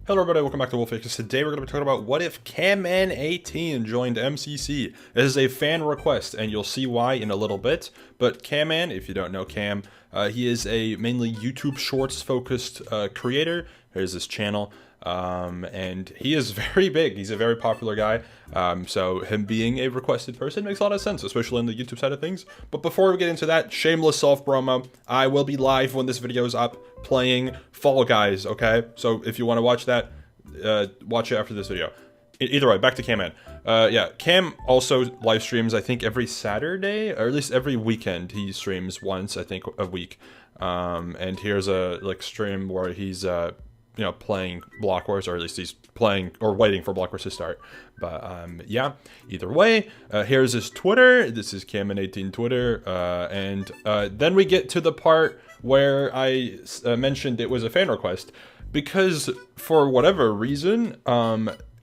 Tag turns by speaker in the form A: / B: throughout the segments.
A: Hello everybody, welcome back to Wolfeei. Today we're going to be talking about what if Camman18 joined MCC. This is a fan request, and you'll see why in a little bit. But Camman, if you don't know Cam, he is a mainly YouTube Shorts focused creator. Here's his channel, and he is very big. He's a very popular guy, so him being a requested person makes a lot of sense, especially on the YouTube side of things. But before we get into that, shameless self-promo, I will be live when this video is up playing Fall Guys, okay? So if you want to watch that, watch it after this video. Either way, back to Camman. Yeah, Cam also live streams, I think, every Saturday, or at least every weekend. He streams once, I think, a week. And here's a stream where he's you know, playing Block Wars, or at least he's playing or waiting for Block Wars to start. But yeah, either way, here's his Twitter. This is Camman18 Twitter, and then we get to the part where I mentioned it was a fan request, because for whatever reason,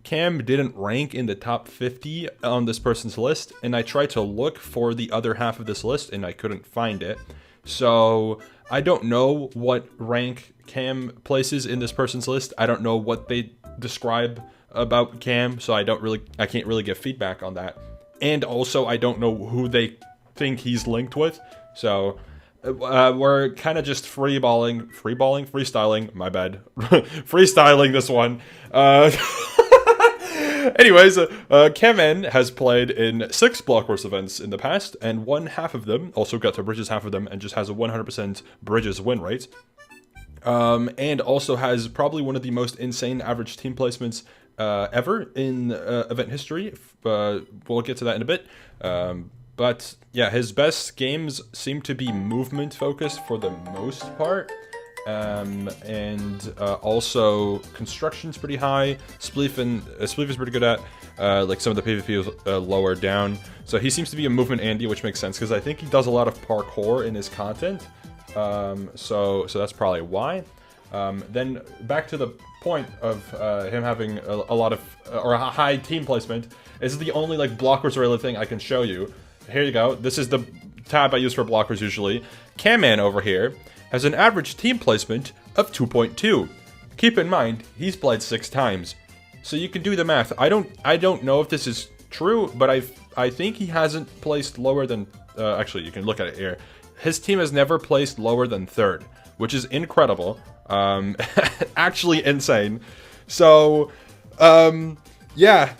A: Cam didn't rank in the top 50 on this person's list, and I tried to look for the other half of this list, and I couldn't find it. So I don't know what rank Cam places in this person's list. I don't know what they describe about Cam, so I can't really give feedback on that. And also, I don't know who they think he's linked with. So we're kind of just freestyling, my bad, freestyling this one. Anyways, Camman has played in 6 Block Wars events in the past, and won half of them, also got to Bridges half of them, and just has a 100% Bridges win rate. And also has probably one of the most insane average team placements ever in event history. We'll get to that in a bit. But yeah, his best games seem to be movement focused for the most part. Also construction's pretty high. Spleef is pretty good at, like some of the PvP is lower down. So he seems to be a movement Andy, which makes sense because I think he does a lot of parkour in his content. So that's probably why. Then back to the point of him having a lot of or a high team placement. This is the only like blockers related thing I can show you. Here you go. This is the tab I use for blockers usually. Camman over here has an average team placement of 2.2. Keep in mind, he's played 6 times. So you can do the math. I don't know if this is true, but I think he hasn't placed lower than actually you can look at it here. His team has never placed lower than 3rd, which is incredible. Actually insane. So yeah,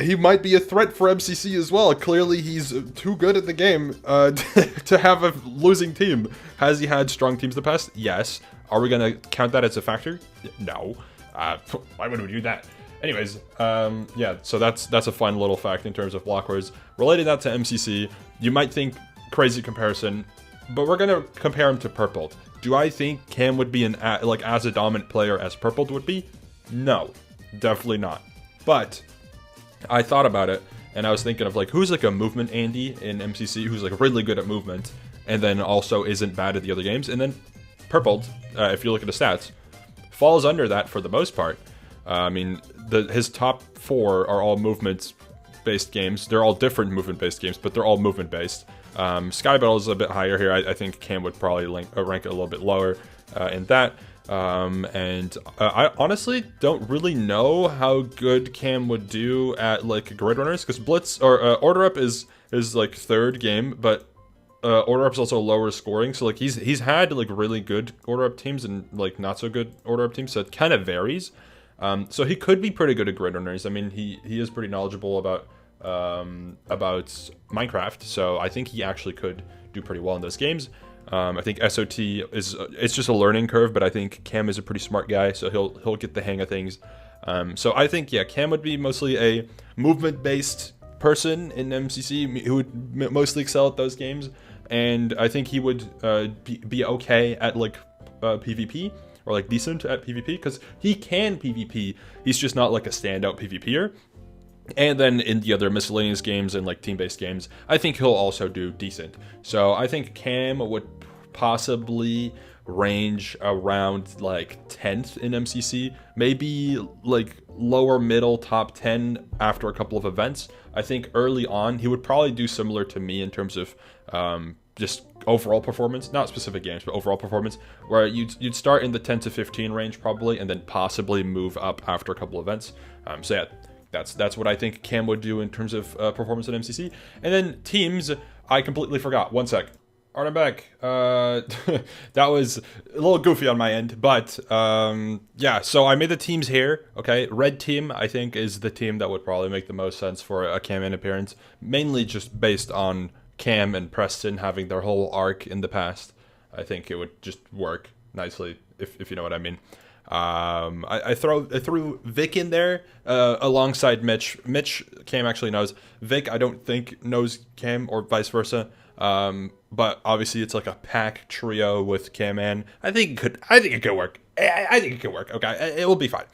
A: he might be a threat for MCC as well. Clearly, he's too good at the game to have a losing team. Has he had strong teams in the past? Yes. Are we gonna count that as a factor? No. Why would we do that? Anyways, yeah. So that's a fun little fact in terms of Block Wars. Relating that to MCC, you might think crazy comparison, but we're gonna compare him to Purpled. Do I think Cam would be as a dominant player as Purpled would be? No, definitely not. But I thought about it, and I was thinking of like who's like a movement Andy in MCC who's like really good at movement, and then also isn't bad at the other games. And then Purpled, if you look at the stats, falls under that for the most part. I mean, his top 4 are all movement-based games. They're all different movement-based games, but they're all movement-based. Sky Battle is a bit higher here. I think Cam would probably rank a little bit lower in that. I honestly don't really know how good Cam would do at like grid runners, because Blitz or Order Up is like 3rd game, but Order Up is also lower scoring. So like he's had like really good Order Up teams and like not so good Order Up teams, so it kind of varies. So he could be pretty good at grid runners. I mean, he is pretty knowledgeable about Minecraft, so I think he actually could do pretty well in those games. I think SOT it's just a learning curve, but I think Cam is a pretty smart guy, so he'll get the hang of things. So I think, yeah, Cam would be mostly a movement-based person in MCC who would mostly excel at those games, and I think he would be okay at like PvP, or like decent at PvP, because he can PvP. He's just not like a standout PvPer. And then in the other miscellaneous games and like team-based games, I think he'll also do decent. So I think Cam would possibly range around like 10th in MCC, maybe like lower middle top 10 after a couple of events. I think early on he would probably do similar to me in terms of just overall performance, not specific games, but overall performance, where you'd start in the 10 to 15 range probably, and then possibly move up after a couple events. So yeah, that's what I think Cam would do in terms of performance at MCC. And then teams, I completely forgot. One sec. Alright, I'm back. That was a little goofy on my end, but yeah, so I made the teams here, okay? Red team, I think, is the team that would probably make the most sense for a Camman appearance, mainly just based on Cam and Preston having their whole arc in the past. I think it would just work nicely, if you know what I mean. I threw Vic in there alongside Mitch. Mitch, Cam actually knows. Vic, I don't think knows Cam, or vice versa. But obviously it's like a pack trio with Camman. I think it could work. I think it could work. Okay, it will be fine.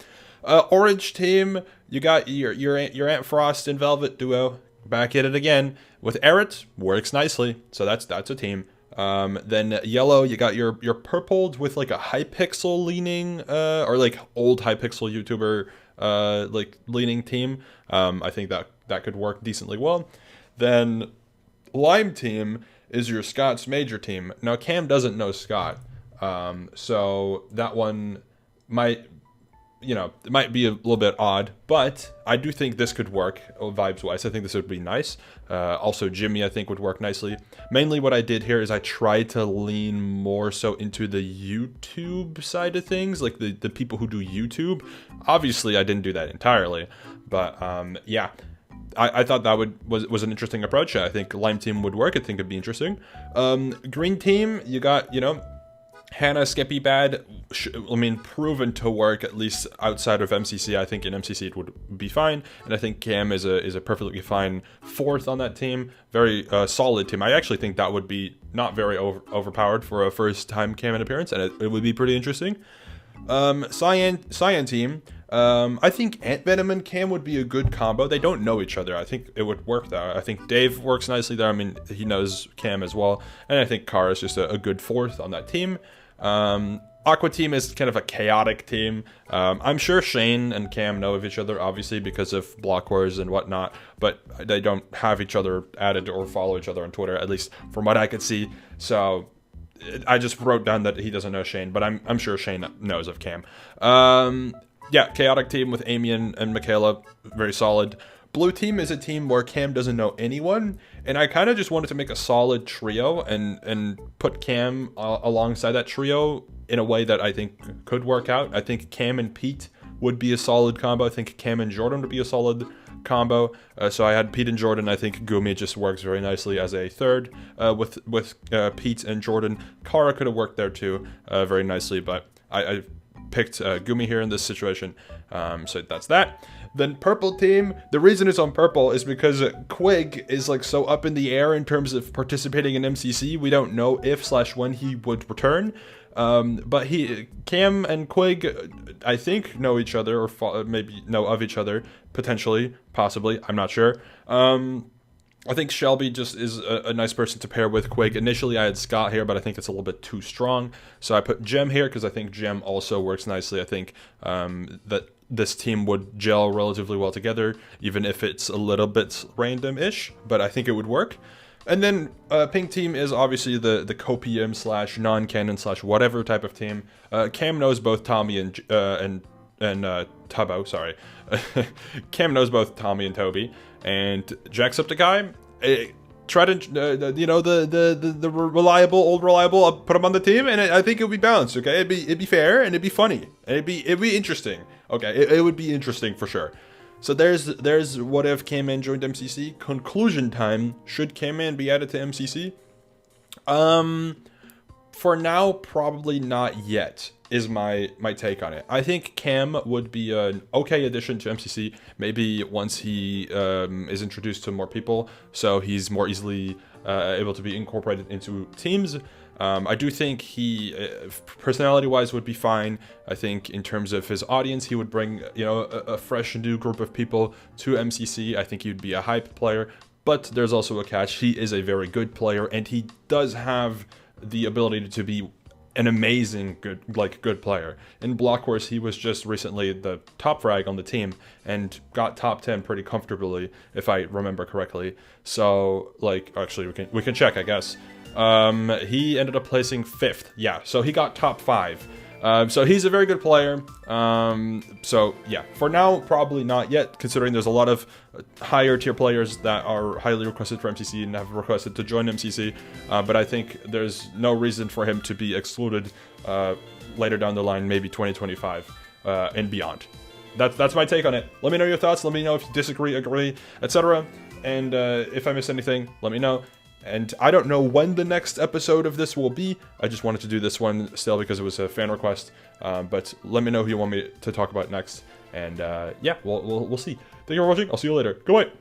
A: Orange team, you got your Aunt Frost and Velvet duo back at it again with Eret, works nicely. So that's a team. Then yellow, you got your purpled with like a Hypixel leaning or like old Hypixel YouTuber like leaning team. I think that could work decently well. Then lime team is your Scott's major team. Now Cam doesn't know Scott, so that one might, it might be a little bit odd, but I do think this could work vibes wise. I think this would be nice. Also Jimmy, I think, would work nicely. Mainly what I did here is I tried to lean more so into the YouTube side of things, like the people who do YouTube. Obviously I didn't do that entirely, but yeah, I thought that was an interesting approach. I think lime team would work. I think it'd be interesting. Green team, you got, Hannah, Skippy, Bad, proven to work, at least outside of MCC. I think in MCC it would be fine, and I think Cam is a perfectly fine fourth on that team. Very solid team. I actually think that would be not very overpowered for a first-time Camman appearance, and it would be pretty interesting. Cyan team, I think Ant Venom and Cam would be a good combo. They don't know each other. I think it would work there. I think Dave works nicely there. He knows Cam as well, and I think Kara is just a good fourth on that team. Aqua team is kind of a chaotic team. I'm sure Shane and Cam know of each other, obviously, because of block wars and whatnot, but they don't have each other added or follow each other on Twitter, at least from what I could see. So I just wrote down that he doesn't know Shane, but I'm sure Shane knows of Cam. Yeah, chaotic team with Amy and Michaela, very solid. Blue team is a team where Cam doesn't know anyone, and I kind of just wanted to make a solid trio and put Cam alongside that trio in a way that I think could work out. I think Cam and Pete would be a solid combo. I think Cam and Jordan would be a solid combo. So I had Pete and Jordan. I think Gumi just works very nicely as a third with Pete and Jordan. Kara could have worked there too very nicely, but I picked Gumi here in this situation. So that's that. Then purple team, the reason it's on purple is because Quig is like so up in the air in terms of participating in MCC. We don't know if/when he would return. But Cam and Quig, I think, know each other, or maybe know of each other, potentially, possibly, I'm not sure. I think Shelby just is a nice person to pair with Quig. Initially, I had Scott here, but I think it's a little bit too strong. So I put Jem here because I think Jem also works nicely. I think that this team would gel relatively well together, even if it's a little bit random-ish, but I think it would work. And then pink team is obviously the copium / non-canon / whatever type of team. Cam knows both Tommy and Tubbo, sorry. Cam knows both Tommy and Toby, and Jacksepticeye, try to the reliable, old reliable. I'll put him on the team, and I think it would be balanced. Okay, it'd be fair and it'd be funny. And it'd be interesting. Okay, it would be interesting for sure. So there's what if Camman joined MCC. Conclusion time. Should Camman be added to MCC? For now, probably not yet, is my take on it. I think Cam would be an okay addition to MCC, maybe once he is introduced to more people, so he's more easily able to be incorporated into teams. I do think he, personality-wise, would be fine. I think in terms of his audience, he would bring, a fresh new group of people to MCC. I think he'd be a hype player, but there's also a catch. He is a very good player, and he does have the ability to be an amazing good player. In Block Wars, he was just recently the top frag on the team and got top 10 pretty comfortably, if I remember correctly. So, actually, we can check, I guess. He ended up placing 5th. Yeah, so he got top 5. So he's a very good player. So yeah, for now, probably not yet, considering there's a lot of higher tier players that are highly requested for MCC and have requested to join MCC. But I think there's no reason for him to be excluded later down the line, maybe 2025 and beyond. That's my take on it. Let me know your thoughts. Let me know if you disagree, agree, etc. And if I missed anything, let me know. And I don't know when the next episode of this will be. I just wanted to do this one still because it was a fan request. But let me know who you want me to talk about next. And yeah, we'll see. Thank you for watching. I'll see you later. Goodbye.